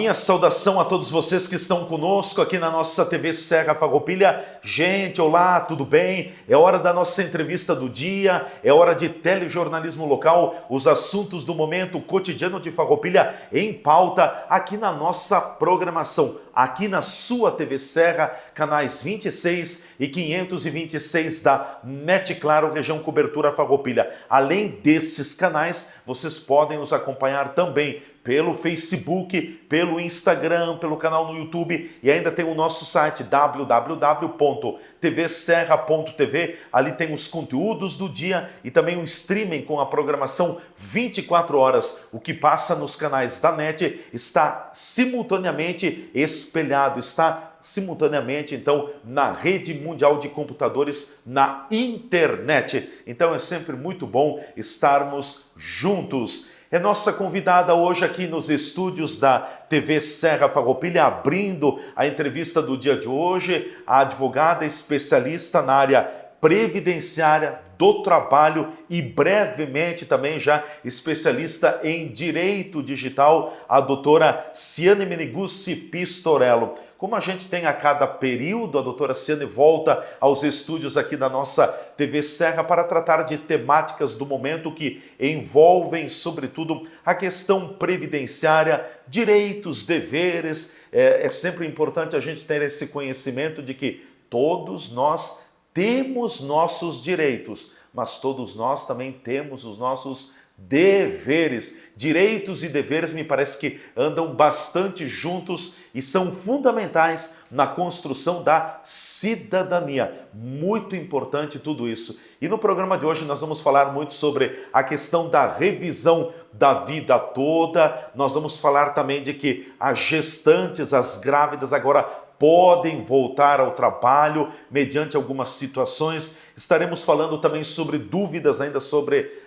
minha saudação a todos vocês que estão conosco aqui na nossa TV Serra Farroupilha. Gente, olá, tudo bem? É hora da nossa entrevista do dia, é hora de telejornalismo local, os assuntos do momento, o cotidiano de Farroupilha em pauta aqui na nossa programação, aqui na sua TV Serra, canais 26 e 526 da NET Claro, região cobertura Farroupilha. Além desses canais, vocês podem nos acompanhar também pelo Facebook, pelo Instagram, pelo canal no YouTube e ainda tem o nosso site www.tvserra.tv. Ali tem os conteúdos do dia e também um streaming com a programação 24 horas. O que passa nos canais da NET está simultaneamente espelhado, está simultaneamente, então, na rede mundial de computadores, na internet. Então é sempre muito bom estarmos juntos. É nossa convidada hoje aqui nos estúdios da TV Serra Farroupilha, abrindo a entrevista do dia de hoje, a advogada especialista na área previdenciária, do trabalho e brevemente também já especialista em direito digital, a doutora Ciane Meneguzzi Pistorello. Como a gente tem a cada período, a doutora Ciane volta aos estúdios aqui da nossa TV Serra para tratar de temáticas do momento que envolvem, sobretudo, a questão previdenciária, direitos, deveres. É sempre importante a gente ter esse conhecimento de que todos nós temos nossos direitos, mas todos nós também temos os nossos deveres. Direitos e deveres me parece que andam bastante juntos e são fundamentais na construção da cidadania. Muito importante tudo isso. E no programa de hoje nós vamos falar muito sobre a questão da revisão da vida toda. Nós vamos falar também de que as gestantes, as grávidas agora podem voltar ao trabalho mediante algumas situações. Estaremos falando também sobre dúvidas ainda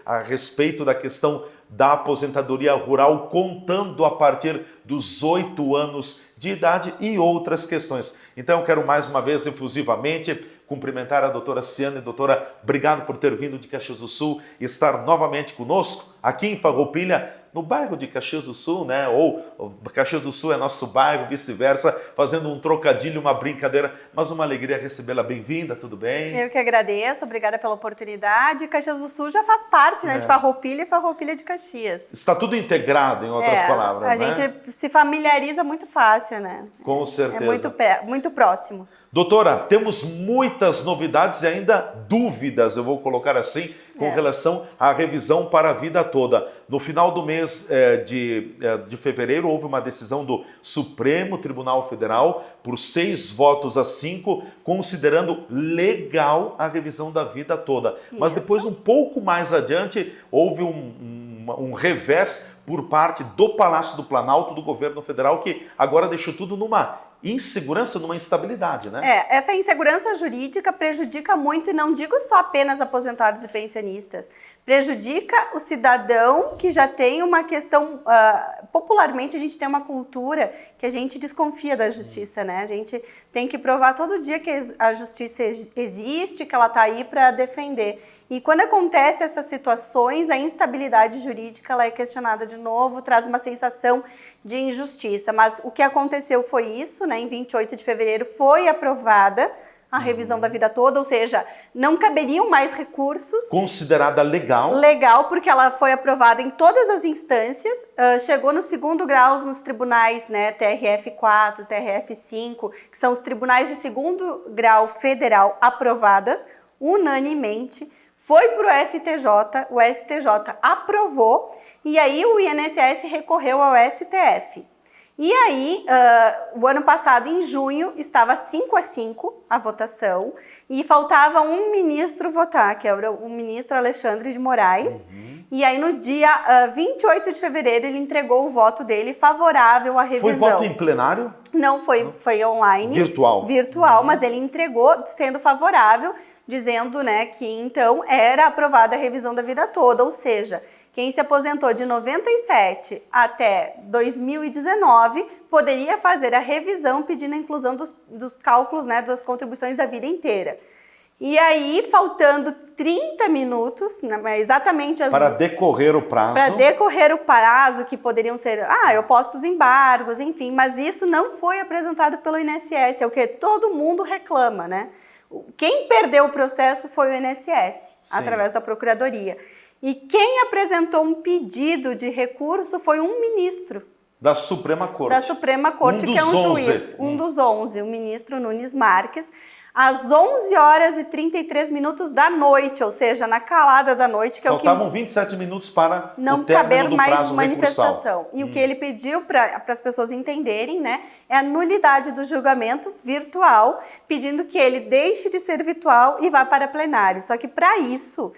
a respeito da questão da aposentadoria rural, contando a partir dos 8 anos de idade e outras questões. Então eu quero mais uma vez efusivamente cumprimentar a doutora Ciane. Doutora, obrigado por ter vindo de Caxias do Sul e estar novamente conosco aqui em Farroupilha, no bairro de Caxias do Sul, né? Ou Caxias do Sul é nosso bairro, vice-versa, fazendo um trocadilho, uma brincadeira, mas uma alegria recebê-la. Bem-vinda, tudo bem? Eu que agradeço, obrigada pela oportunidade. Caxias do Sul já faz parte, né, de Farroupilha e Farroupilha de Caxias. Está tudo integrado, em outras palavras, a gente se familiariza muito fácil, né? Com certeza. É muito próximo. Doutora, temos muitas novidades e ainda dúvidas, eu vou colocar assim, com relação à revisão para a vida toda. No final do mês de fevereiro, houve uma decisão do Supremo Tribunal Federal, por 6 votos a 5, considerando legal a revisão da vida toda. Mas depois, um pouco mais adiante, houve um revés por parte do Palácio do Planalto, do governo federal, que agora deixou tudo numa insegurança, numa instabilidade, né? Essa insegurança jurídica prejudica muito, e não digo só apenas aposentados e pensionistas, prejudica o cidadão que já tem uma questão, popularmente a gente tem uma cultura que a gente desconfia da justiça, né? A gente tem que provar todo dia que a justiça existe, que ela está aí para defender. E quando acontece essas situações, a instabilidade jurídica ela é questionada de novo, traz uma sensação de injustiça. Mas o que aconteceu foi isso, né? Em 28 de fevereiro foi aprovada a revisão da vida toda, ou seja, não caberiam mais recursos. Considerada legal. Legal, porque ela foi aprovada em todas as instâncias, chegou no 2º grau nos tribunais, né, TRF4, TRF5, que são os tribunais de 2º grau federal aprovadas unanimemente. Foi para o STJ aprovou, e aí o INSS recorreu ao STF. E aí, o ano passado, em junho, estava 5-5 a votação, e faltava um ministro votar, que era o ministro Alexandre de Moraes. E aí, no dia 28 de fevereiro, ele entregou o voto dele favorável à revisão. Foi voto em plenário? Não, foi online. Virtual. Virtual, mas ele entregou sendo favorável, dizendo, né, que então era aprovada a revisão da vida toda, ou seja, quem se aposentou de 97 até 2019 poderia fazer a revisão pedindo a inclusão dos cálculos, né, das contribuições da vida inteira. E aí, faltando 30 minutos, exatamente para decorrer o prazo. Para decorrer o prazo, que poderiam ser, eu posto os embargos, enfim, mas isso não foi apresentado pelo INSS, é o que todo mundo reclama, né? Quem perdeu o processo foi o INSS, Sim. através da Procuradoria. E quem apresentou um pedido de recurso foi um ministro. Da Suprema Corte. Da Suprema Corte, que é um juiz, um dos 11, o ministro Nunes Marques, às 11 horas e 33 minutos da noite, ou seja, na calada da noite. Que Faltavam é o que 27 minutos para não o término caber do mais prazo manifestação. recursal. E o que ele pediu para as pessoas entenderem, né, é a nulidade do julgamento virtual, pedindo que ele deixe de ser virtual e vá para plenário. Só que para isso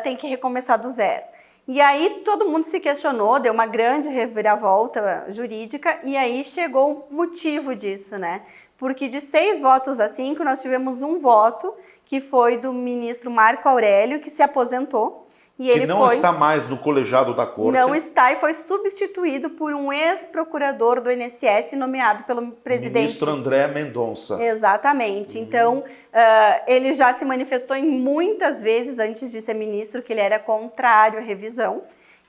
tem que recomeçar do zero. E aí todo mundo se questionou, deu uma grande reviravolta jurídica, e aí chegou o motivo disso, né? Porque de 6 votos a 5, nós tivemos um voto, que foi do ministro Marco Aurélio, que se aposentou. E que não está mais no colegiado da Corte. Não está, e foi substituído por um ex-procurador do INSS nomeado pelo presidente. Ministro André Mendonça. Exatamente. Então, ele já se manifestou em muitas vezes antes de ser ministro que ele era contrário à revisão.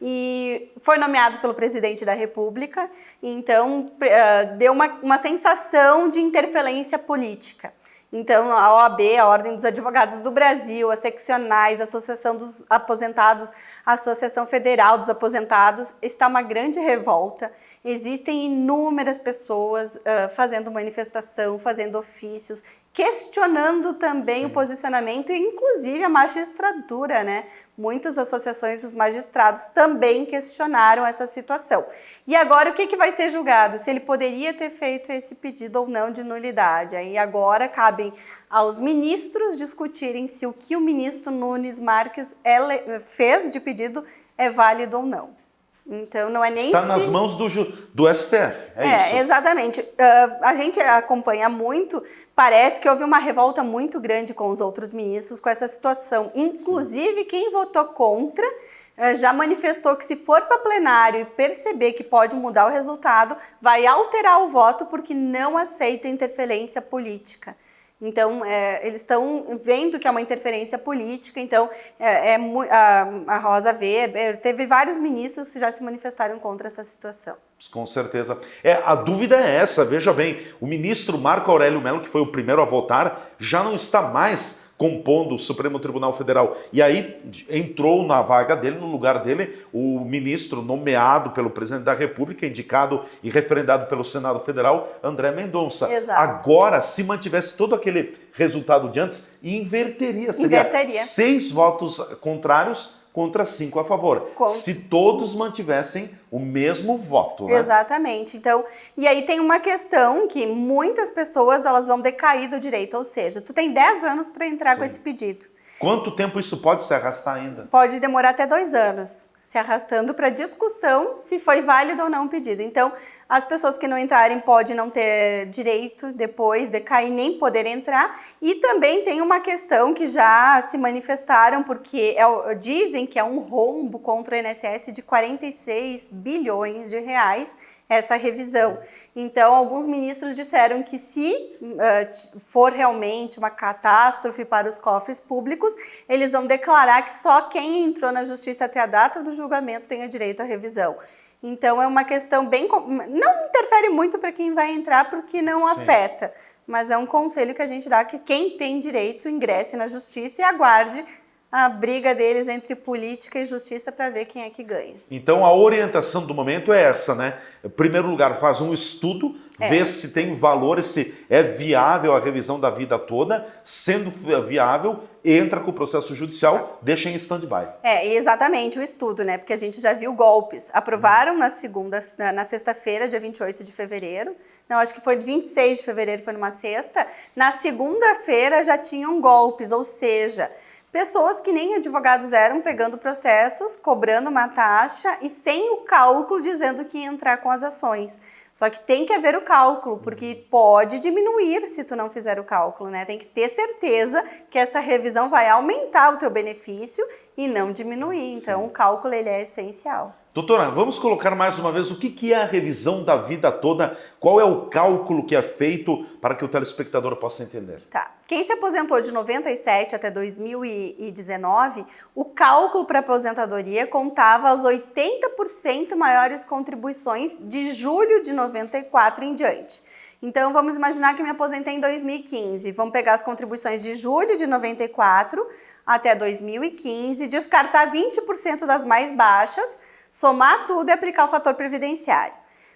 E foi nomeado pelo presidente da República, então deu uma sensação de interferência política. Então, a OAB, a Ordem dos Advogados do Brasil, as seccionais, a Associação dos Aposentados, a Associação Federal dos Aposentados, está uma grande revolta. Existem inúmeras pessoas fazendo manifestação, fazendo ofícios, questionando também Sim. o posicionamento e, inclusive, a magistratura, né? Muitas associações dos magistrados também questionaram essa situação. E agora, o que vai ser julgado? Se ele poderia ter feito esse pedido ou não de nulidade. Aí agora cabem aos ministros discutirem se o que o ministro Nunes Marques fez de pedido é válido ou não. Então, não é nem Está nas mãos do STF, é isso? Exatamente. A gente acompanha muito, parece que houve uma revolta muito grande com os outros ministros com essa situação. Inclusive, quem votou contra já manifestou que se for para plenário e perceber que pode mudar o resultado, vai alterar o voto porque não aceita interferência política. Então, eles estão vendo que é uma interferência política, então a Rosa Weber, teve vários ministros que já se manifestaram contra essa situação. Com certeza. A dúvida é essa, veja bem, o ministro Marco Aurélio Mello, que foi o primeiro a votar, já não está mais compondo o Supremo Tribunal Federal. E aí entrou na vaga dele, no lugar dele, o ministro nomeado pelo presidente da República, indicado e referendado pelo Senado Federal, André Mendonça. Exato. Agora, se mantivesse todo aquele resultado de antes, inverteria. Seria 6 votos contrários contra 5 a favor. Se todos mantivessem o mesmo voto, né? Exatamente. Então, e aí tem uma questão que muitas pessoas elas vão decair do direito, ou seja, tu tem 10 anos para entrar com esse pedido. Quanto tempo isso pode se arrastar ainda? Pode demorar até 2 anos, se arrastando para discussão se foi válido ou não o pedido. Então, as pessoas que não entrarem podem não ter direito depois decair, nem poder entrar. E também tem uma questão que já se manifestaram, porque dizem que é um rombo contra o INSS de 46 bilhões de reais essa revisão. Então, alguns ministros disseram que se for realmente uma catástrofe para os cofres públicos, eles vão declarar que só quem entrou na justiça até a data do julgamento tenha direito à revisão. Então, é uma questão bem... Não interfere muito para quem vai entrar, porque não afeta. Mas é um conselho que a gente dá que quem tem direito ingresse na justiça e aguarde a briga deles entre política e justiça para ver quem é que ganha. Então, a orientação do momento é essa, né? Em primeiro lugar, faz um estudo, vê se tem valor, se é viável a revisão da vida toda. Sendo viável, entra com o processo judicial, deixa em stand-by. Exatamente, o estudo, né? Porque a gente já viu golpes. Aprovaram na sexta-feira, dia 28 de fevereiro. Não, acho que foi 26 de fevereiro, foi numa sexta. Na segunda-feira já tinham golpes, ou seja... Pessoas que nem advogados eram pegando processos, cobrando uma taxa e sem o cálculo dizendo que ia entrar com as ações. Só que tem que haver o cálculo, porque pode diminuir se tu não fizer o cálculo, né? Tem que ter certeza que essa revisão vai aumentar o teu benefício e não diminuir. Então, o cálculo ele é essencial. Doutora, vamos colocar mais uma vez o que é a revisão da vida toda, qual é o cálculo que é feito para que o telespectador possa entender. Tá. Quem se aposentou de 97 até 2019, o cálculo para aposentadoria contava as 80% maiores contribuições de julho de 94 em diante. Então, vamos imaginar que eu me aposentei em 2015. Vamos pegar as contribuições de julho de 94 até 2015, descartar 20% das mais baixas, somar tudo e aplicar o fator previdenciário.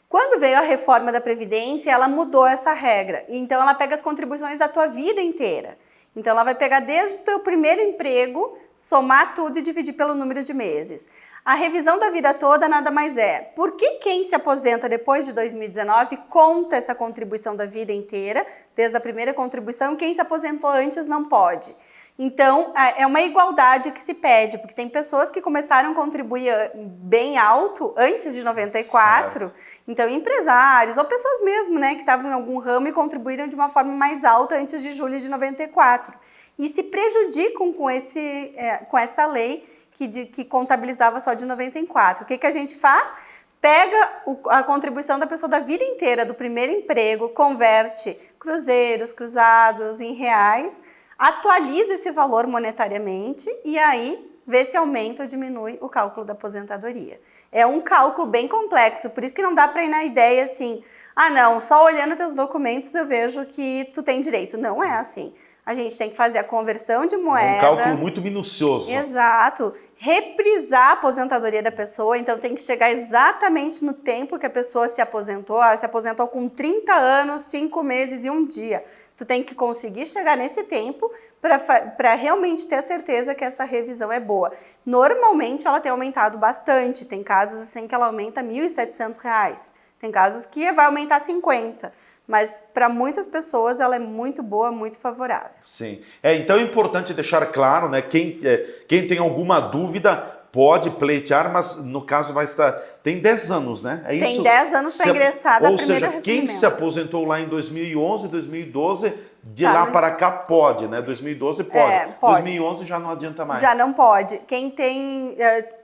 Quando veio a reforma da Previdência, ela mudou essa regra. Então, ela pega as contribuições da tua vida inteira. Então, ela vai pegar desde o teu primeiro emprego, somar tudo e dividir pelo número de meses. A revisão da vida toda nada mais é. Por que quem se aposenta depois de 2019 conta essa contribuição da vida inteira, desde a primeira contribuição, e quem se aposentou antes não pode? Então, é uma igualdade que se pede, porque tem pessoas que começaram a contribuir bem alto antes de 94, certo. Então empresários ou pessoas mesmo, né, que estavam em algum ramo e contribuíram de uma forma mais alta antes de julho de 94. E se prejudicam com essa lei que contabilizava só de 94. O que a gente faz? Pega a contribuição da pessoa da vida inteira, do primeiro emprego, converte cruzeiros, cruzados em reais, atualiza esse valor monetariamente e aí vê se aumenta ou diminui o cálculo da aposentadoria. É um cálculo bem complexo, por isso que não dá para ir na ideia assim, ah não, só olhando teus documentos eu vejo que tu tem direito. Não é assim. A gente tem que fazer a conversão de moeda. É um cálculo muito minucioso. Exato. Reprisar a aposentadoria da pessoa, então tem que chegar exatamente no tempo que a pessoa se aposentou. Ela se aposentou com 30 anos, 5 meses e 1 dia. Tu tem que conseguir chegar nesse tempo para realmente ter a certeza que essa revisão é boa. Normalmente ela tem aumentado bastante, tem casos assim que ela aumenta R$ 1.700, tem casos que vai aumentar 50, mas para muitas pessoas ela é muito boa, muito favorável. Sim, então é importante deixar claro, né, quem tem alguma dúvida pode pleitear, mas no caso vai estar... Tem 10 anos, né? É tem isso? 10 anos para ingressar da primeira recebimento. Ou seja, quem se aposentou lá em 2011, 2012, de lá para cá pode, né? 2012 pode. Pode. 2011 já não adianta mais. Já não pode. Quem tem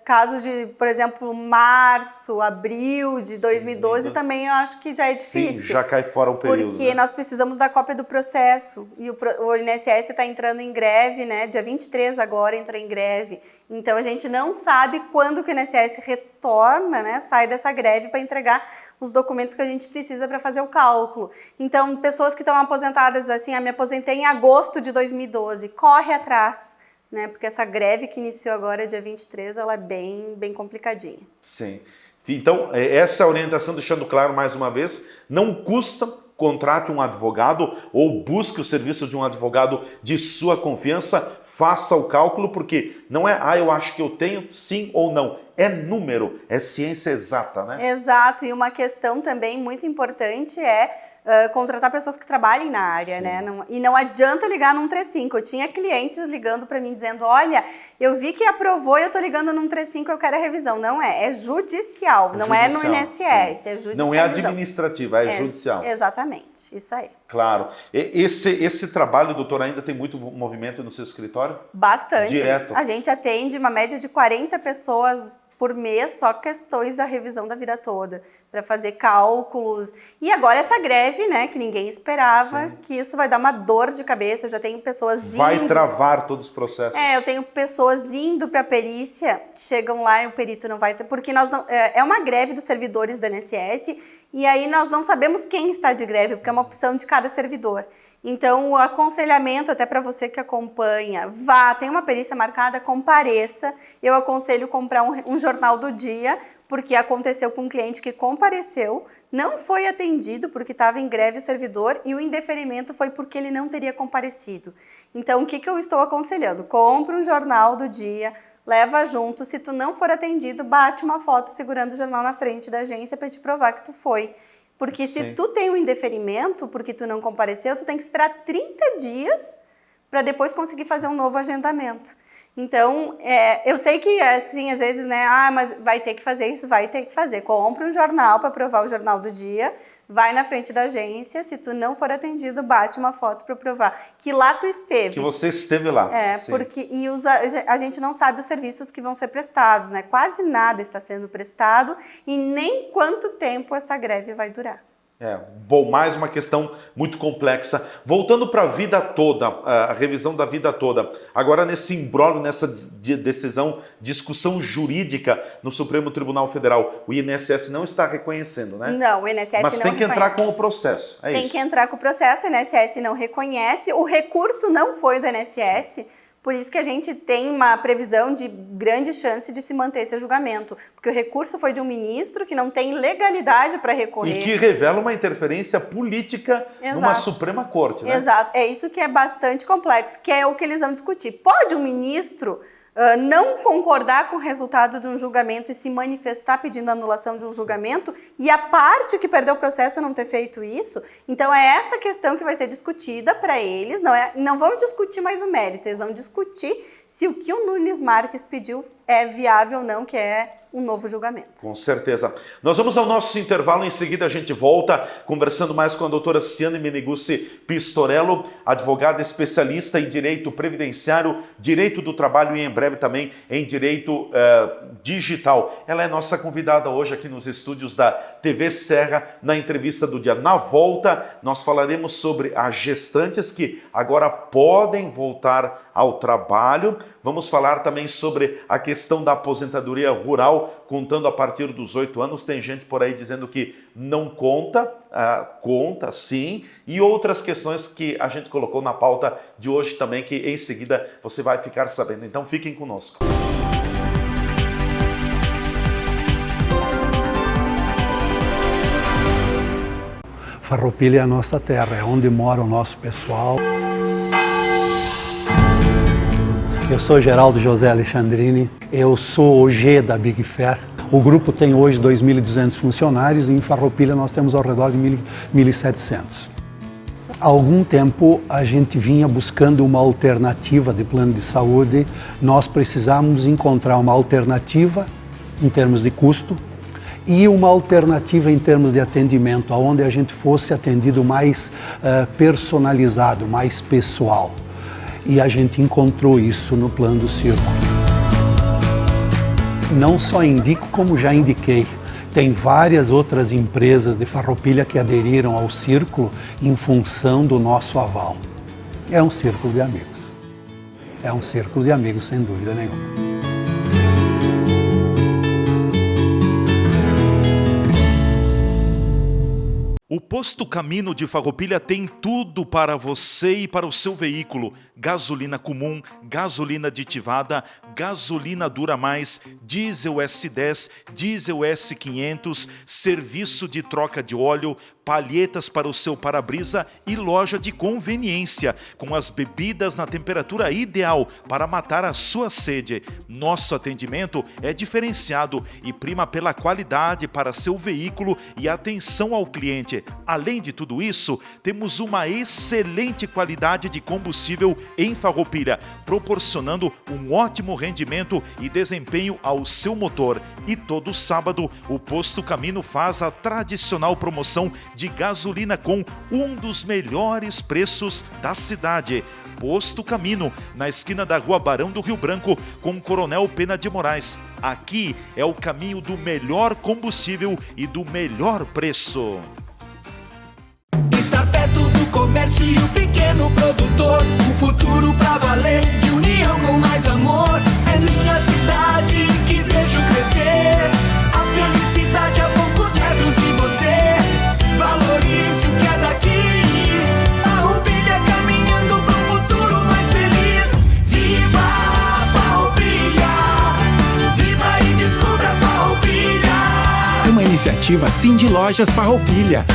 casos de, por exemplo, março, abril de 2012, sim, também eu acho que já é difícil. Sim, já cai fora o período. Porque, né, nós precisamos da cópia do processo. E o INSS está entrando em greve, né? Dia 23 agora entrou em greve. Então, a gente não sabe quando que o INSS retorna, né? Sai dessa greve para entregar os documentos que a gente precisa para fazer o cálculo. Então, pessoas que estão aposentadas assim, me aposentei em agosto de 2012, corre atrás, né? Porque essa greve que iniciou agora, dia 23, ela é bem complicadinha. Sim. Então, essa orientação, deixando claro mais uma vez, não custa, contrate um advogado ou busque o serviço de um advogado de sua confiança, faça o cálculo, porque não é, eu acho que eu tenho, sim ou não. É número, é ciência exata, né? Exato, e uma questão também muito importante é contratar pessoas que trabalhem na área, sim, né? E não adianta ligar no 135. Eu tinha clientes ligando para mim dizendo, olha, eu vi que aprovou e eu tô ligando no 135, eu quero a revisão. Não é judicial, não é no INSS, sim, é judicial. Não é administrativa, é judicial. Exatamente, isso aí. Claro. Esse trabalho, doutor, ainda tem muito movimento no seu escritório? Bastante. Direto. A gente atende uma média de 40 pessoas por mês, só questões da revisão da vida toda, para fazer cálculos. E agora essa greve, né, que ninguém esperava, sim, que isso vai dar uma dor de cabeça. Eu já tenho pessoas indo... Vai travar todos os processos. Eu tenho pessoas indo para a perícia, chegam lá e o perito não vai ter... Porque nós não, é uma greve dos servidores do INSS e aí nós não sabemos quem está de greve, porque é uma opção de cada servidor. Então, o aconselhamento, até para você que acompanha, vá, tem uma perícia marcada, compareça. Eu aconselho comprar um jornal do dia, porque aconteceu com um cliente que compareceu, não foi atendido porque estava em greve o servidor e o indeferimento foi porque ele não teria comparecido. Então, o que eu estou aconselhando? Compre um jornal do dia, leva junto. Se tu não for atendido, bate uma foto segurando o jornal na frente da agência para te provar que tu foi. Porque sim, se tu tem um indeferimento, porque tu não compareceu, tu tem que esperar 30 dias para depois conseguir fazer um novo agendamento. Então, eu sei que, assim, às vezes, né, mas vai ter que fazer isso, vai ter que fazer. Compre um jornal para provar o jornal do dia, vai na frente da agência, se tu não for atendido, bate uma foto para provar que lá tu esteve. Que você esteve lá. Sim. Porque a gente não sabe os serviços que vão ser prestados, né? Quase nada está sendo prestado e nem quanto tempo essa greve vai durar. Bom, mais uma questão muito complexa. Voltando para a vida toda, a revisão da vida toda. Agora nesse imbróglio, nessa discussão jurídica no Supremo Tribunal Federal, o INSS não está reconhecendo, né? Não, o INSS não reconhece. Mas tem que entrar com o processo, Tem que entrar com o processo, o INSS não reconhece, o recurso não foi do INSS. Por isso que a gente tem uma previsão de grande chance de se manter esse julgamento. Porque o recurso foi de um ministro que não tem legalidade para recorrer. E que revela uma interferência política numa Suprema Corte, né? Exato. É isso que é bastante complexo, que é o que eles vão discutir. Pode um ministro não concordar com o resultado de um julgamento e se manifestar pedindo anulação de um julgamento e a parte que perdeu o processo não ter feito isso? Então é essa questão que vai ser discutida para eles, não vão discutir mais o mérito, eles vão discutir se o que o Nunes Marques pediu é viável ou não, que é um novo julgamento. Com certeza. Nós vamos ao nosso intervalo, em seguida a gente volta conversando mais com a doutora Ciane Meneguzzi Pistorello, advogada especialista em direito previdenciário, direito do trabalho e em breve também em direito digital. Ela é nossa convidada hoje aqui nos estúdios da TV Serra, na entrevista do dia. Na volta, nós falaremos sobre as gestantes que agora podem voltar ao trabalho. Vamos falar também sobre a questão da aposentadoria rural, contando a partir dos 8 anos. Tem gente por aí dizendo que não conta, conta sim, e outras questões que a gente colocou na pauta de hoje também, que em seguida você vai ficar sabendo. Então fiquem conosco. Farroupilha é a nossa terra, é onde mora o nosso pessoal. Eu sou Geraldo José Alexandrini, eu sou o G da Big Fair. O grupo tem hoje 2.200 funcionários e em Farroupilha nós temos ao redor de 1.700. Há algum tempo a gente vinha buscando uma alternativa de plano de saúde. Nós precisamos encontrar uma alternativa em termos de custo e uma alternativa em termos de atendimento, onde a gente fosse atendido mais personalizado, mais pessoal. E a gente encontrou isso no plano do Círculo. Não só indico, como já indiquei. Tem várias outras empresas de Farroupilha que aderiram ao Círculo em função do nosso aval. É um círculo de amigos. É um círculo de amigos, sem dúvida nenhuma. O Posto Camino de Farroupilha tem tudo para você e para o seu veículo. Gasolina comum, gasolina aditivada, gasolina Dura Mais, diesel S10, diesel S500, serviço de troca de óleo, palhetas para o seu para-brisa e loja de conveniência, com as bebidas na temperatura ideal para matar a sua sede. Nosso atendimento é diferenciado e prima pela qualidade para seu veículo e atenção ao cliente. Além de tudo isso, temos uma excelente qualidade de combustível em Farroupilha, proporcionando um ótimo rendimento e desempenho ao seu motor. E todo sábado, o Posto Camino faz a tradicional promoção de gasolina com um dos melhores preços da cidade. Posto Camino, na esquina da Rua Barão do Rio Branco, com Coronel Pena de Moraes. Aqui é o caminho do melhor combustível e do melhor preço. Estar perto do comércio e o pequeno produtor, o futuro pra valer, de união com mais amor. É minha cidade que vejo crescer, a felicidade a poucos metros de você. Valorize o que é daqui, Farroupilha caminhando pro futuro mais feliz. Viva Farroupilha, viva e descubra Farroupilha. Uma iniciativa Cindy Lojas Farroupilha.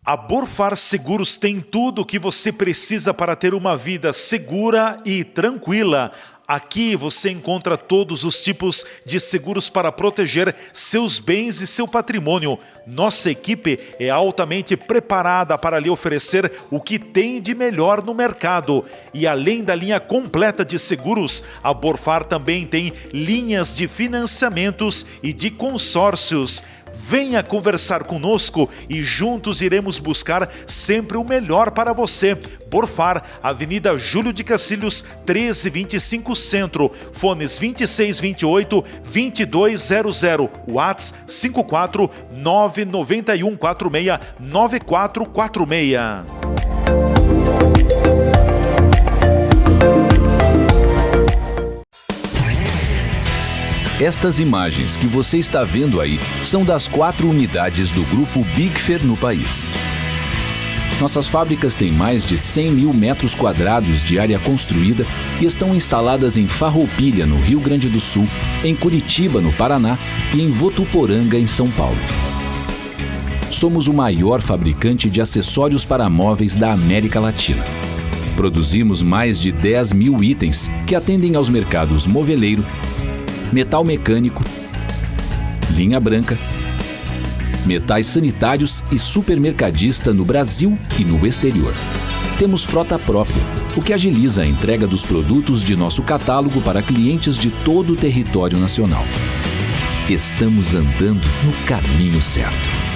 A Borfar Seguros tem tudo o que você precisa para ter uma vida segura e tranquila. Aqui você encontra todos os tipos de seguros para proteger seus bens e seu patrimônio. Nossa equipe é altamente preparada para lhe oferecer o que tem de melhor no mercado. E além da linha completa de seguros, a Borfar também tem linhas de financiamentos e de consórcios. Venha conversar conosco e juntos iremos buscar sempre o melhor para você. Borfar, Avenida Júlio de Cacilhos, 1325 Centro, fones 2628-2200, WhatsApp 54 991 46 9446. Estas imagens que você está vendo aí são das 4 unidades do Grupo Bigfer no país. Nossas fábricas têm mais de 100 mil metros quadrados de área construída e estão instaladas em Farroupilha, no Rio Grande do Sul, em Curitiba, no Paraná e em Votuporanga, em São Paulo. Somos o maior fabricante de acessórios para móveis da América Latina. Produzimos mais de 10 mil itens que atendem aos mercados moveleiro, metal mecânico, linha branca, metais sanitários e supermercadista no Brasil e no exterior. Temos frota própria, o que agiliza a entrega dos produtos de nosso catálogo para clientes de todo o território nacional. Estamos andando no caminho certo.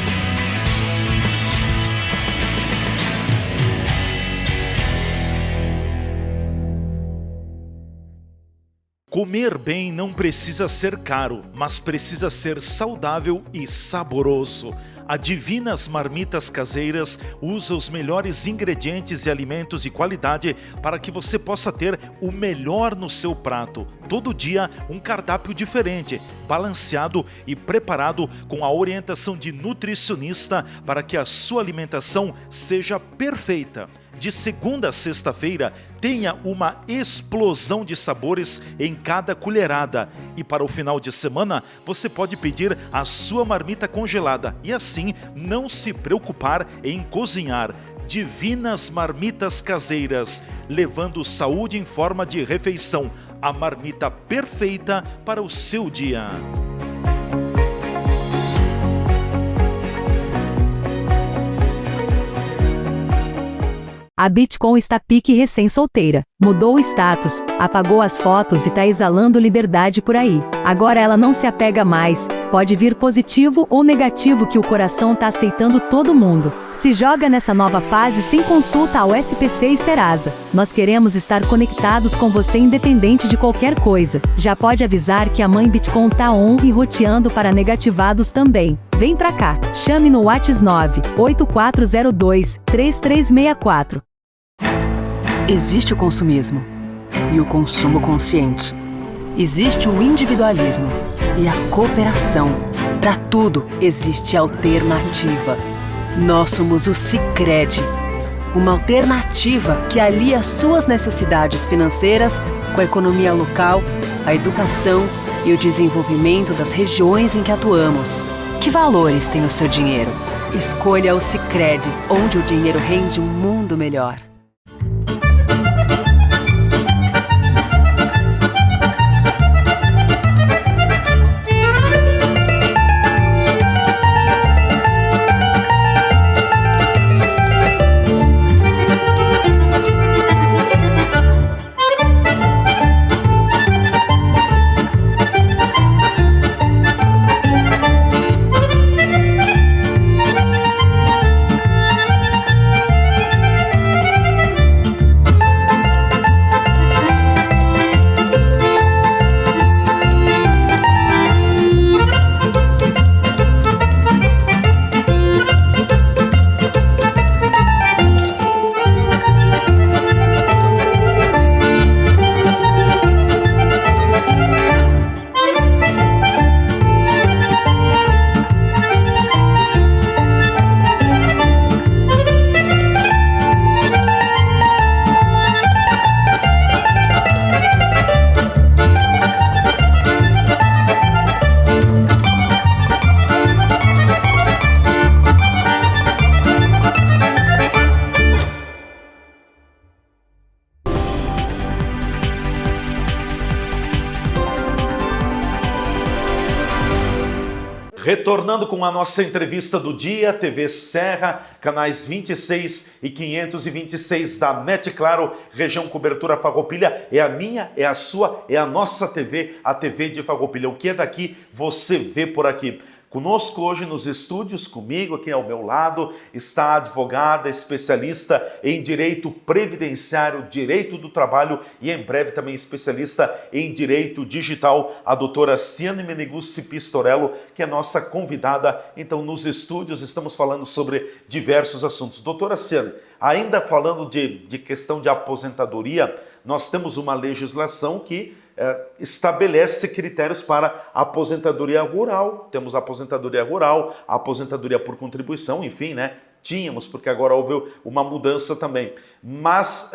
Comer bem não precisa ser caro, mas precisa ser saudável e saboroso. A Divinas Marmitas Caseiras usa os melhores ingredientes e alimentos de qualidade para que você possa ter o melhor no seu prato. Todo dia um cardápio diferente, balanceado e preparado com a orientação de nutricionista para que a sua alimentação seja perfeita. De segunda a sexta-feira, tenha uma explosão de sabores em cada colherada. E para o final de semana, você pode pedir a sua marmita congelada e assim não se preocupar em cozinhar. Divinas Marmitas Caseiras, levando saúde em forma de refeição. A marmita perfeita para o seu dia. A Bitcoin está pique recém-solteira. Mudou o status, apagou as fotos e tá exalando liberdade por aí. Agora ela não se apega mais. Pode vir positivo ou negativo que o coração tá aceitando todo mundo. Se joga nessa nova fase sem consulta ao SPC e Serasa. Nós queremos estar conectados com você independente de qualquer coisa. Já pode avisar que a mãe Bitcoin tá on e roteando para negativados também. Vem pra cá. Chame no WhatsApp 98402-3364. Existe o consumismo e o consumo consciente. Existe o individualismo e a cooperação. Para tudo existe alternativa. Nós somos o Sicredi, uma alternativa que alia suas necessidades financeiras com a economia local, a educação e o desenvolvimento das regiões em que atuamos. Que valores tem o seu dinheiro? Escolha o Sicredi, onde o dinheiro rende um mundo melhor. Retornando com a nossa entrevista do dia, TV Serra, canais 26 e 526 da NET Claro, região cobertura Farroupilha, é a minha, é a sua, é a nossa TV, a TV de Farroupilha. O que é daqui, você vê por aqui. Conosco hoje nos estúdios, comigo aqui ao meu lado, está a advogada especialista em direito previdenciário, direito do trabalho e em breve também especialista em direito digital, a doutora Ciane Meneguzzi Pistorello, que é nossa convidada. Então, nos estúdios estamos falando sobre diversos assuntos. Doutora Ciane, ainda falando de questão de aposentadoria, nós temos uma legislação que estabelece critérios para a aposentadoria rural. Temos a aposentadoria rural, a aposentadoria por contribuição, enfim, né? Tínhamos, porque agora houve uma mudança também. Mas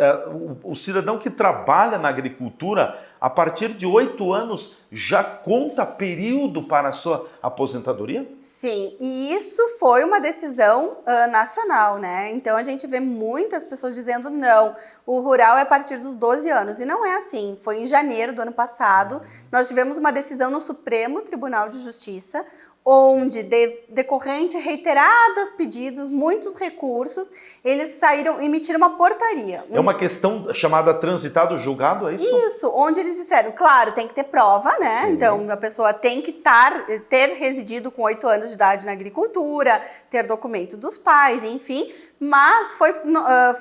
o cidadão que trabalha na agricultura, a partir de 8 anos, já conta período para a sua aposentadoria? Sim, e isso foi uma decisão nacional, né? Então a gente vê muitas pessoas dizendo não, o rural é a partir dos 12 anos. E não é assim. Foi em janeiro do ano passado, nós tivemos uma decisão no Supremo Tribunal de Justiça, onde, decorrente reiterados pedidos, muitos recursos, eles emitiram uma portaria. É uma questão chamada transitado julgado, é isso? Isso, onde eles disseram, claro, tem que ter prova, né? Sim. Então, a pessoa tem que ter residido com 8 anos de idade na agricultura, ter documento dos pais, enfim, mas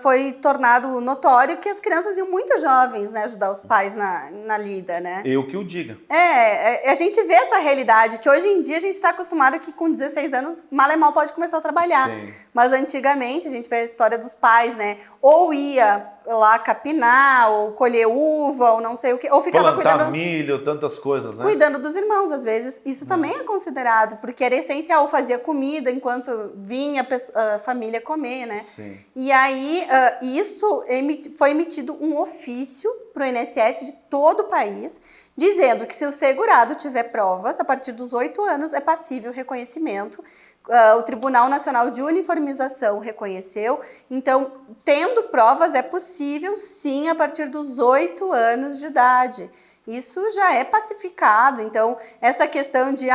foi tornado notório que as crianças iam muito jovens, né, ajudar os pais na lida, né? Eu que o diga. A gente vê essa realidade, que hoje em dia a gente está acostumado que com 16 anos, mal e mal pode começar a trabalhar. Sim. Mas antigamente, a gente vê a história dos pais, né? Ou ia lá capinar, ou colher uva, ou não sei o que, ou ficava plantar milho, tantas coisas, né? Cuidando dos irmãos, às vezes. Isso também é considerado, porque era essencial, ou fazia comida enquanto vinha a família comer, né? Sim. E aí, isso foi emitido um ofício para o INSS de todo o país, dizendo que se o segurado tiver provas, a partir dos 8 anos é passível reconhecimento. O Tribunal Nacional de Uniformização reconheceu. Então, tendo provas, é possível, sim, a partir dos 8 anos de idade. Isso já é pacificado. Então, essa questão de,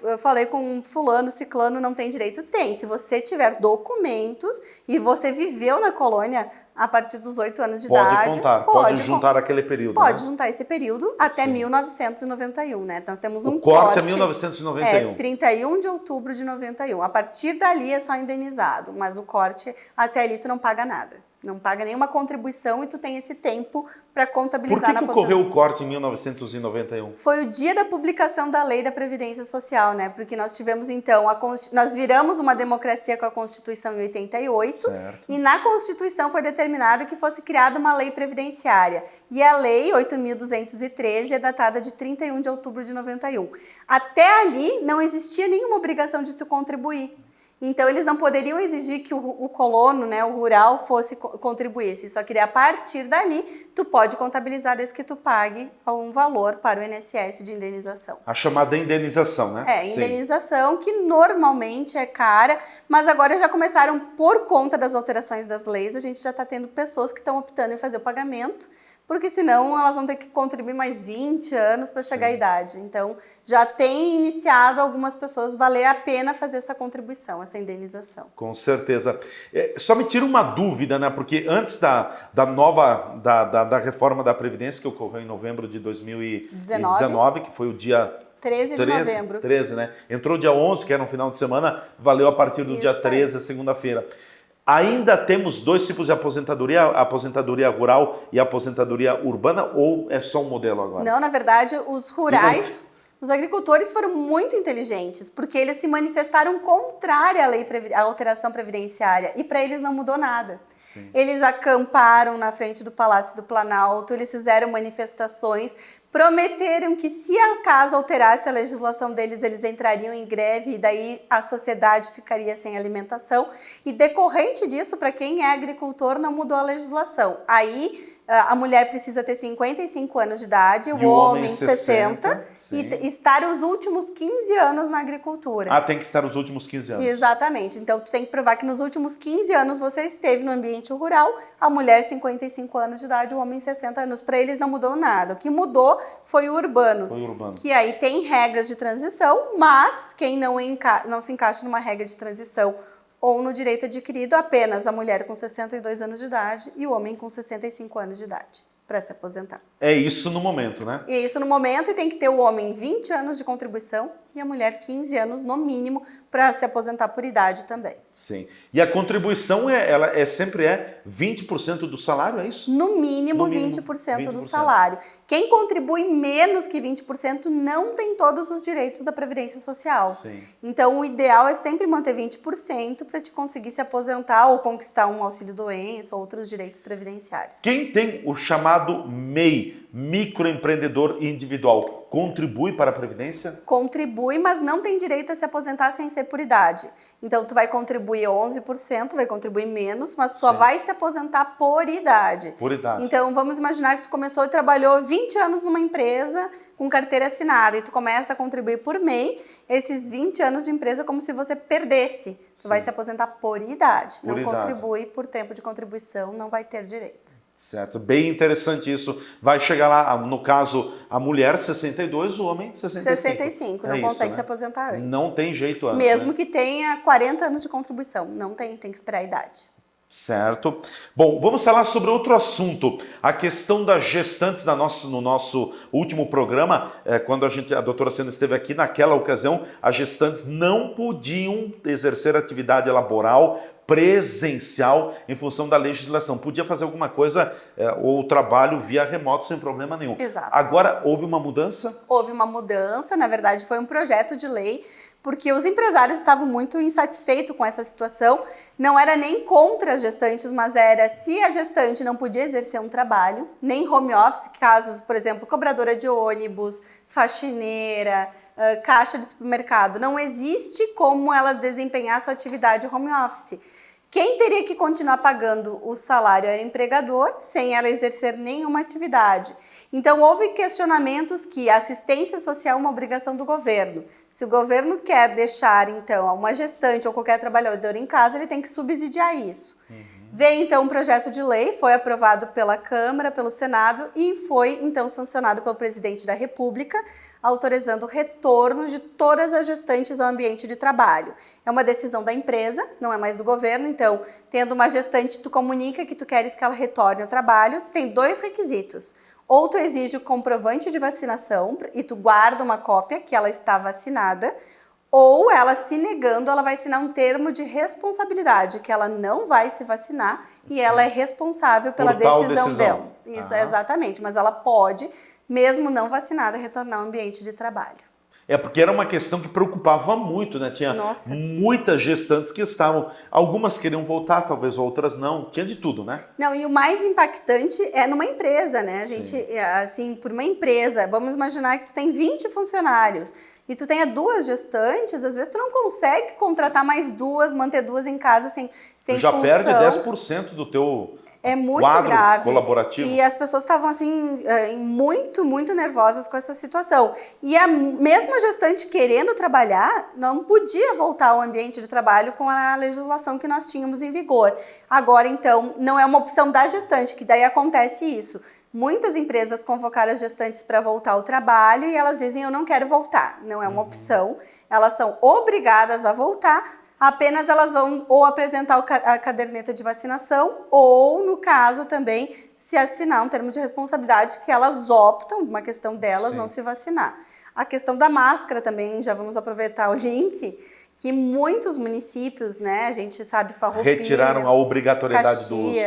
eu falei com fulano, ciclano, não tem direito. Tem. Se você tiver documentos e você viveu na colônia a partir dos 8 anos de idade... Pode juntar aquele período, Pode né? juntar esse período até Sim. 1991, né? Então, nós temos um O corte é 1991. 31 de outubro de 91. A partir dali é só indenizado, mas o corte até ali tu não paga nada. Não paga nenhuma contribuição e tu tem esse tempo para contabilizar na Por que ocorreu o corte em 1991? Foi o dia da publicação da Lei da Previdência Social, né? Porque nós tivemos, então, nós viramos uma democracia com a Constituição em 88, certo. E na Constituição foi determinado que fosse criada uma lei previdenciária. E a Lei 8.213 é datada de 31 de outubro de 91. Até ali não existia nenhuma obrigação de tu contribuir. Então, eles não poderiam exigir que o colono, né, o rural, contribuísse. Só que a partir dali, tu pode contabilizar desde que tu pague um valor para o INSS de indenização. A chamada indenização, né? Indenização que normalmente é cara, mas agora já começaram, por conta das alterações das leis, a gente já está tendo pessoas que estão optando em fazer o pagamento, porque senão elas vão ter que contribuir mais 20 anos para chegar à idade. Então, já tem iniciado algumas pessoas valer a pena fazer essa contribuição, essa indenização. Com certeza. Só me tira uma dúvida, né? Porque antes da reforma da Previdência, que ocorreu em novembro de 2019, que foi o dia 13 de novembro. 13, né? Entrou dia 11, que era um final de semana, valeu a partir do dia 13, segunda-feira. Ainda temos 2 tipos de aposentadoria, a aposentadoria rural e a aposentadoria urbana, ou é só um modelo agora? Não, na verdade, os rurais, os agricultores foram muito inteligentes, porque eles se manifestaram contrária à alteração previdenciária, e para eles não mudou nada. Sim. Eles acamparam na frente do Palácio do Planalto, eles fizeram manifestações, prometeram que se acaso alterasse a legislação deles, eles entrariam em greve e daí a sociedade ficaria sem alimentação. E decorrente disso, para quem é agricultor, não mudou a legislação. Aí a mulher precisa ter 55 anos de idade, o homem 60 e estar os últimos 15 anos na agricultura. Tem que estar os últimos 15 anos. Exatamente. Então, tu tem que provar que nos últimos 15 anos você esteve no ambiente rural, a mulher 55 anos de idade, o homem 60 anos. Para eles não mudou nada. O que mudou foi o urbano. Que aí tem regras de transição, mas quem não se encaixa numa regra de transição ou no direito adquirido, apenas a mulher com 62 anos de idade e o homem com 65 anos de idade. para se aposentar. É isso no momento, né? E isso no momento, e tem que ter o homem 20 anos de contribuição e a mulher 15 anos no mínimo para se aposentar por idade também. Sim. E a contribuição, ela sempre é 20% do salário, é isso? No mínimo 20% do salário. Quem contribui menos que 20% não tem todos os direitos da Previdência Social. Sim. Então, o ideal é sempre manter 20% para te conseguir se aposentar ou conquistar um auxílio-doença ou outros direitos previdenciários. Quem tem o chamado MEI, microempreendedor individual, contribui para a Previdência? Contribui, mas não tem direito a se aposentar sem ser por idade. Então, tu vai contribuir 11%, vai contribuir menos, mas só vai se aposentar por idade. Por idade. Então, vamos imaginar que tu começou e trabalhou 20 anos numa empresa com carteira assinada e tu começa a contribuir por MEI, esses 20 anos de empresa como se você perdesse. Tu vai se aposentar por idade. Por não idade. Contribui por tempo de contribuição, não vai ter direito. Certo, bem interessante isso. Vai chegar lá, no caso, a mulher 62, o homem 65. 65, não consegue se aposentar antes. Não tem jeito antes. Mesmo que tenha 40 anos de contribuição, não tem que esperar a idade. Certo. Bom, vamos falar sobre outro assunto. A questão das gestantes no nosso último programa, quando a doutora Sena esteve aqui, naquela ocasião, as gestantes não podiam exercer atividade laboral presencial em função da legislação. Podia fazer alguma coisa ou trabalho via remoto sem problema nenhum. Exato. Agora, houve uma mudança? Houve uma mudança, na verdade foi um projeto de lei, porque os empresários estavam muito insatisfeitos com essa situação. Não era nem contra as gestantes, mas era se a gestante não podia exercer um trabalho, nem home office, casos, por exemplo, cobradora de ônibus, faxineira, caixa de supermercado. Não existe como elas desempenhar sua atividade home office. Quem teria que continuar pagando o salário era o empregador, sem ela exercer nenhuma atividade. Então, houve questionamentos que a assistência social é uma obrigação do governo. Se o governo quer deixar, então, uma gestante ou qualquer trabalhador em casa, ele tem que subsidiar isso. Veio, então, um projeto de lei, foi aprovado pela Câmara, pelo Senado e foi, então, sancionado pelo presidente da República, autorizando o retorno de todas as gestantes ao ambiente de trabalho. É uma decisão da empresa, não é mais do governo, então, tendo uma gestante, tu comunica que tu queres que ela retorne ao trabalho, tem 2 requisitos. Ou tu exige o comprovante de vacinação e tu guarda uma cópia que ela está vacinada, ou ela se negando, ela vai assinar um termo de responsabilidade, que ela não vai se vacinar e ela é responsável pela decisão dela. Isso, exatamente, mas ela pode, mesmo não vacinada, retornar ao ambiente de trabalho. Porque era uma questão que preocupava muito, né? Tinha muitas gestantes que estavam, algumas queriam voltar, talvez outras não, tinha de tudo, né? Não, e o mais impactante é numa empresa, né? A gente, assim, por uma empresa, vamos imaginar que tu tem 20 funcionários e tu tenha 2 gestantes, às vezes tu não consegue contratar mais 2, manter 2 em casa sem já função. Perde 10% do teu muito quadro grave. Colaborativo. E as pessoas estavam assim muito nervosas com essa situação. E a mesma gestante querendo trabalhar não podia voltar ao ambiente de trabalho com a legislação que nós tínhamos em vigor. Agora, então, não é uma opção da gestante, que daí acontece isso. Muitas empresas convocaram as gestantes para voltar ao trabalho e elas dizem, eu não quero voltar. Não é uma opção. Elas são obrigadas a voltar, apenas elas vão ou apresentar a caderneta de vacinação ou, no caso, também se assinar um termo de responsabilidade que elas optam, uma questão delas, não se vacinar. A questão da máscara também, já vamos aproveitar o link, que muitos municípios, né, a gente sabe, Farroupilha, retiraram a obrigatoriedade do uso.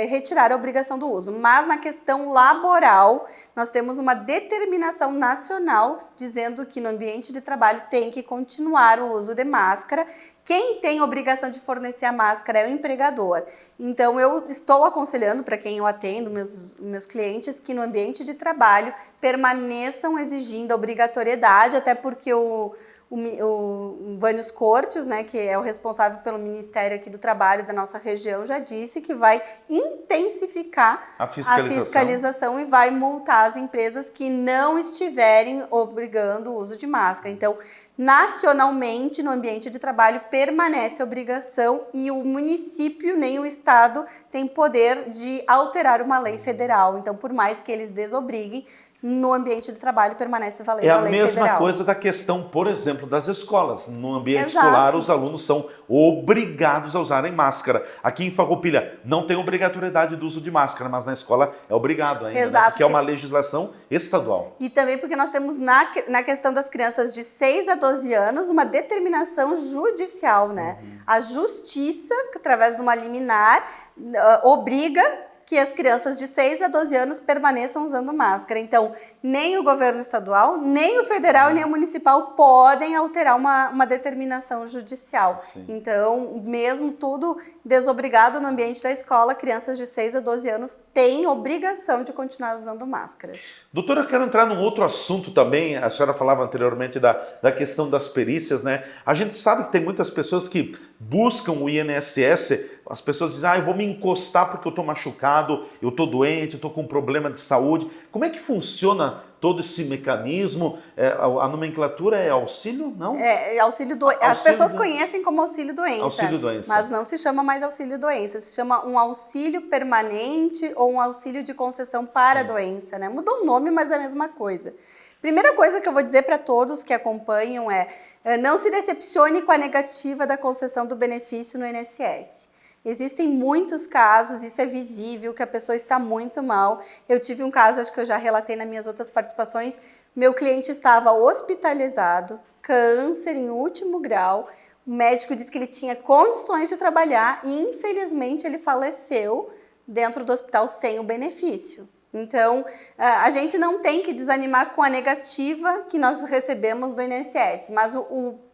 Retiraram a obrigação do uso. Mas na questão laboral, nós temos uma determinação nacional dizendo que no ambiente de trabalho tem que continuar o uso de máscara. Quem tem obrigação de fornecer a máscara é o empregador. Então, eu estou aconselhando para quem eu atendo, meus clientes, que no ambiente de trabalho permaneçam exigindo a obrigatoriedade, até porque o Vânios Cortes, né, que é o responsável pelo Ministério aqui do Trabalho da nossa região, já disse que vai intensificar a fiscalização e vai multar as empresas que não estiverem obrigando o uso de máscara. Então, nacionalmente, no ambiente de trabalho, permanece a obrigação e o município nem o estado tem poder de alterar uma lei federal. Então, por mais que eles desobriguem, no ambiente de trabalho permanece valendo É a a lei mesma federal. coisa da questão, por exemplo, das escolas. No ambiente Exato. escolar, os alunos são obrigados a usarem máscara. Aqui em Farroupilha não tem obrigatoriedade do uso de máscara, mas na escola é obrigado ainda, Exato, né? Porque é uma legislação estadual. E também porque nós temos na questão das crianças de 6 a 12 anos uma determinação judicial, né? A justiça, através de uma liminar, obriga que as crianças de 6 a 12 anos permaneçam usando máscara. Então, nem o governo estadual, nem o federal, nem o municipal podem alterar uma determinação judicial. Sim. Então, mesmo tudo desobrigado no ambiente da escola, crianças de 6 a 12 anos têm obrigação de continuar usando máscaras. Doutora, eu quero entrar num outro assunto também. A senhora falava anteriormente da questão das perícias, né? A gente sabe que tem muitas pessoas que buscam o INSS, as pessoas dizem, eu vou me encostar porque eu estou machucado, eu estou doente, eu estou com um problema de saúde. Como é que funciona todo esse mecanismo? A nomenclatura é auxílio, não? As pessoas conhecem como auxílio-doença. Auxílio-doença. Mas não se chama mais auxílio-doença, se chama um auxílio permanente ou um auxílio de concessão para a doença, né? Mudou o nome, mas é a mesma coisa. Primeira coisa que eu vou dizer para todos que acompanham não se decepcione com a negativa da concessão do benefício no INSS. Existem muitos casos, isso é visível, que a pessoa está muito mal. Eu tive um caso, acho que eu já relatei nas minhas outras participações, meu cliente estava hospitalizado, câncer em último grau, o médico disse que ele tinha condições de trabalhar e infelizmente ele faleceu dentro do hospital sem o benefício. Então, a gente não tem que desanimar com a negativa que nós recebemos do INSS, mas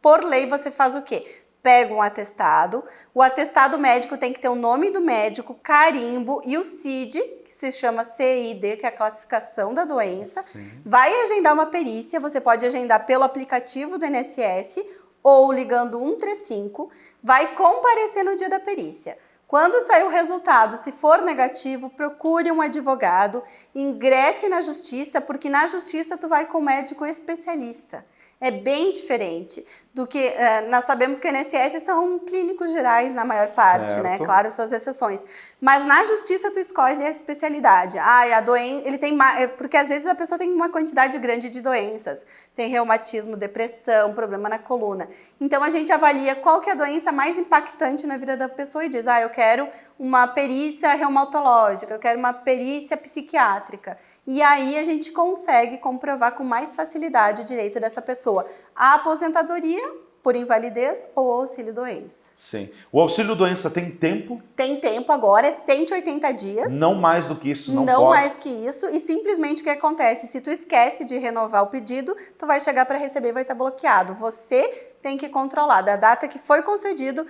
por lei você faz o quê? Pega um atestado, o atestado médico tem que ter o nome do médico, carimbo e o CID, que se chama CID, que é a classificação da doença. Sim. Vai agendar uma perícia, você pode agendar pelo aplicativo do INSS ou ligando 135, vai comparecer no dia da perícia. Quando sair o resultado, se for negativo, procure um advogado, ingresse na justiça, porque na justiça tu vai com um médico especialista. É bem diferente do que... nós sabemos que o INSS são clínicos gerais na maior parte, né? Claro, suas exceções. Mas na justiça tu escolhe a especialidade. A doença... ele tem porque às vezes a pessoa tem uma quantidade grande de doenças. Tem reumatismo, depressão, problema na coluna. Então a gente avalia qual que é a doença mais impactante na vida da pessoa e diz, eu quero uma perícia reumatológica, eu quero uma perícia psiquiátrica. E aí a gente consegue comprovar com mais facilidade o direito dessa pessoa. A aposentadoria por invalidez ou auxílio-doença. Sim. O auxílio-doença tem tempo? Tem tempo agora, é 180 dias. Não mais do que isso, não pode? Não mais que isso. E simplesmente o que acontece? Se tu esquece de renovar o pedido, tu vai chegar para receber e vai estar bloqueado. Você tem que controlar da data que foi concedido.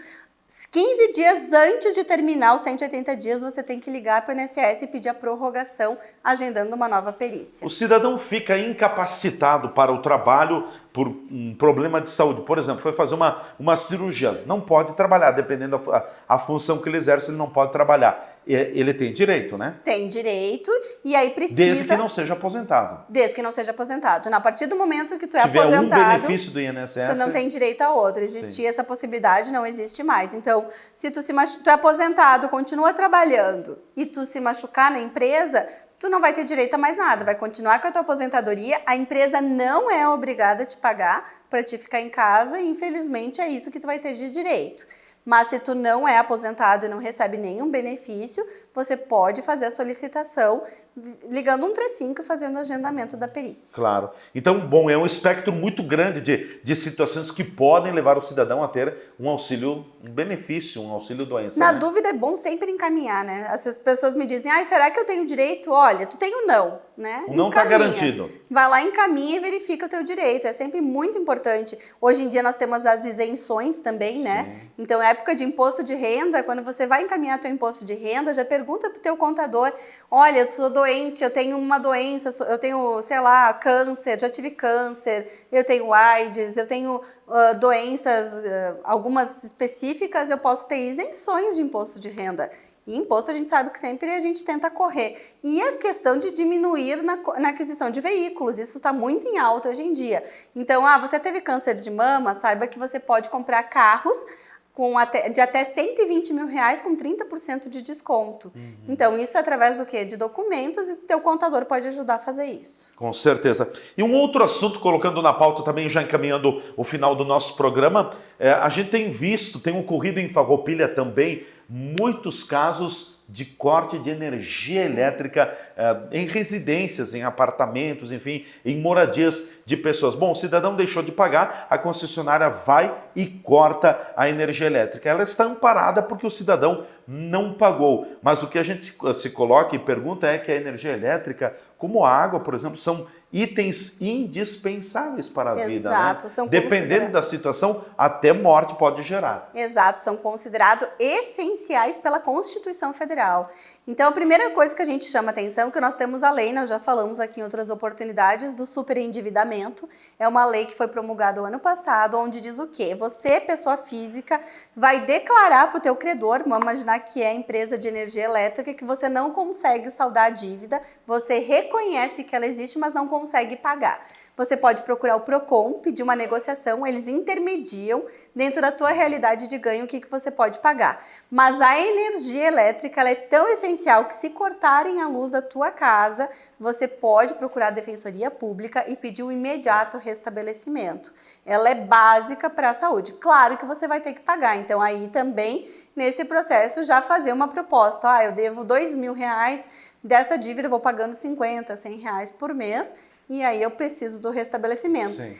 15 dias antes de terminar os 180 dias, você tem que ligar para o INSS e pedir a prorrogação, agendando uma nova perícia. O cidadão fica incapacitado para o trabalho por um problema de saúde. Por exemplo, foi fazer uma cirurgia. Não pode trabalhar, dependendo da função que ele exerce, ele não pode trabalhar. Ele tem direito, né? Tem direito, e aí precisa... Desde que não seja aposentado. Desde que não seja aposentado. A partir do momento que tu é tiver aposentado... um benefício do INSS... Tu não tem direito a outro. Existia essa possibilidade, não existe mais. Então, se tu é aposentado, continua trabalhando, e tu se machucar na empresa, tu não vai ter direito a mais nada. Vai continuar com a tua aposentadoria, a empresa não é obrigada a te pagar para te ficar em casa, e infelizmente é isso que tu vai ter de direito. Mas se tu não é aposentado e não recebe nenhum benefício, você pode fazer a solicitação ligando 135 e fazendo o agendamento da perícia. Claro. Então, bom, é um espectro muito grande de situações que podem levar o cidadão a ter um auxílio, um benefício, um auxílio-doença. Na dúvida é bom sempre encaminhar, né? As pessoas me dizem, será que eu tenho direito? Olha, tu tem o não, né? O não está garantido. Vai lá, encaminha e verifica o teu direito. É sempre muito importante. Hoje em dia nós temos as isenções também, né? Então, época de imposto de renda, quando você vai encaminhar teu imposto de renda, já pergunta pro teu contador, olha, eu sou doente, eu tenho uma doença, eu tenho, sei lá, câncer, já tive câncer, eu tenho AIDS, eu tenho doenças, algumas específicas, eu posso ter isenções de imposto de renda. E imposto a gente sabe que sempre a gente tenta correr. E a questão de diminuir na aquisição de veículos, isso está muito em alta hoje em dia. Então, você teve câncer de mama, saiba que você pode comprar carros de até 120 mil reais com 30% de desconto. Então, isso é através do quê? De documentos, e teu contador pode ajudar a fazer isso. Com certeza. E um outro assunto, colocando na pauta também, já encaminhando o final do nosso programa, a gente tem visto, tem ocorrido em Farroupilha também, muitos casos de corte de energia elétrica em residências, em apartamentos, enfim, em moradias de pessoas. Bom, o cidadão deixou de pagar, a concessionária vai e corta a energia elétrica. Ela está amparada porque o cidadão não pagou. Mas o que a gente se coloca e pergunta é que a energia elétrica, como a água, por exemplo, são itens indispensáveis para a vida, Exato, né? são Dependendo da situação, até morte pode gerar. Exato, são considerados essenciais pela Constituição Federal. Então, a primeira coisa que a gente chama atenção é que nós temos a lei, nós já falamos aqui em outras oportunidades, do superendividamento. É uma lei que foi promulgada o ano passado, onde diz o quê? Você, pessoa física, vai declarar para o teu credor, vamos imaginar que é a empresa de energia elétrica, que você não consegue saldar a dívida, você reconhece que ela existe, mas não consegue pagar. Você pode procurar o PROCON, pedir uma negociação, eles intermediam dentro da tua realidade de ganho o que você pode pagar. Mas a energia elétrica ela é tão essencial que se cortarem a luz da tua casa, você pode procurar a Defensoria Pública e pedir o imediato restabelecimento. Ela é básica para a saúde. Claro que você vai ter que pagar, então aí também, nesse processo, já fazer uma proposta. Eu devo R$2.000, dessa dívida eu vou pagando 50, 100 reais por mês, e aí eu preciso do restabelecimento. Sim.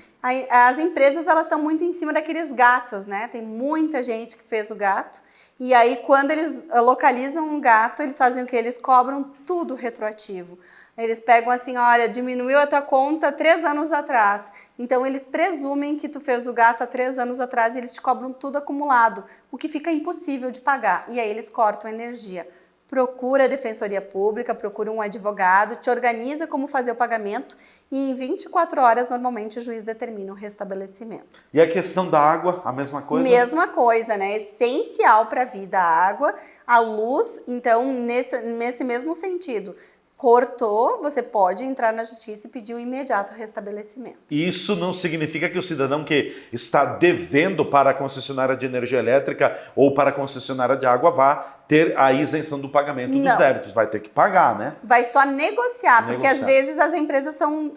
As empresas elas estão muito em cima daqueles gatos, né? Tem muita gente que fez o gato, e aí quando eles localizam um gato, eles fazem o quê? Eles cobram tudo retroativo. Eles pegam assim, olha, diminuiu a tua conta 3 anos atrás. Então eles presumem que tu fez o gato há 3 anos atrás e eles te cobram tudo acumulado, o que fica impossível de pagar. E aí eles cortam a energia. Procura a Defensoria Pública, procura um advogado, te organiza como fazer o pagamento e em 24 horas, normalmente, o juiz determina o restabelecimento. E a questão da água, a mesma coisa? Mesma coisa, né? Essencial para a vida a água, a luz, então, nesse mesmo sentido. Cortou, você pode entrar na justiça e pedir o imediato restabelecimento. Isso não significa que o cidadão que está devendo para a concessionária de energia elétrica ou para a concessionária de água vá ter a isenção do pagamento dos débitos. Vai ter que pagar, né? Vai só negociar, porque às vezes as empresas são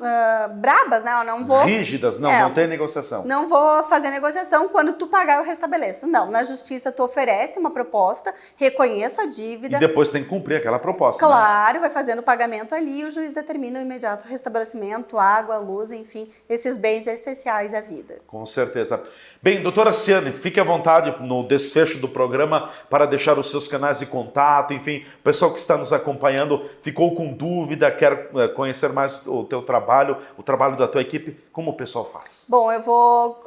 brabas, né? Eu não vou... Rígidas, não tem negociação. Não vou fazer negociação, quando tu pagar eu restabeleço. Não, na justiça tu oferece uma proposta, reconheço a dívida. E depois tem que cumprir aquela proposta, claro, né? Vai fazendo o pagamento ali e o juiz determina o imediato restabelecimento, água, luz, enfim, esses bens essenciais à vida. Com certeza. Bem, doutora Ciane, fique à vontade no desfecho do programa para deixar os seus canais de contato, enfim, o pessoal que está nos acompanhando ficou com dúvida, quer conhecer mais o teu trabalho, o trabalho da tua equipe, como o pessoal faz? Bom,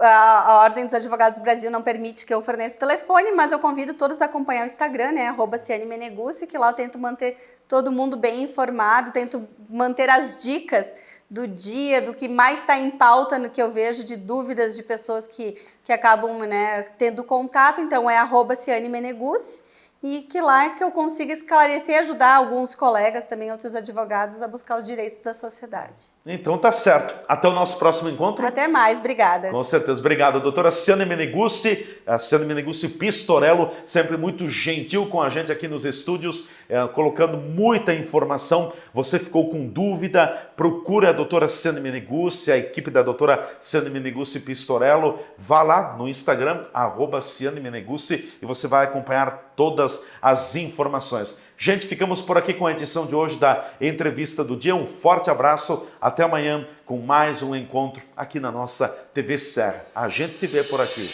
a Ordem dos Advogados do Brasil não permite que eu forneça telefone, mas eu convido todos a acompanhar o Instagram, né, @CianeMeneguzzi, que lá eu tento manter todo mundo bem informado, tento manter as dicas do dia, do que mais está em pauta, no que eu vejo de dúvidas de pessoas que acabam, né, tendo contato. Então é @CianeMeneguzzi e que lá é que eu consiga esclarecer e ajudar alguns colegas, também outros advogados, a buscar os direitos da sociedade. Então tá certo. Até o nosso próximo encontro. Até mais, obrigada. Com certeza, obrigado. Doutora Ciane Meneguzzi, a Ciane Meneguzzi Pistorello, sempre muito gentil com a gente aqui nos estúdios, colocando muita informação. Você ficou com dúvida, procure a doutora Ciane Meneguzzi, a equipe da doutora Ciane Meneguzzi Pistorello. Vá lá no Instagram, @Ciane Meneguzzi, e você vai acompanhar todas as informações. Gente, ficamos por aqui com a edição de hoje da Entrevista do Dia. Um forte abraço, até amanhã com mais um encontro aqui na nossa TV Serra. A gente se vê por aqui.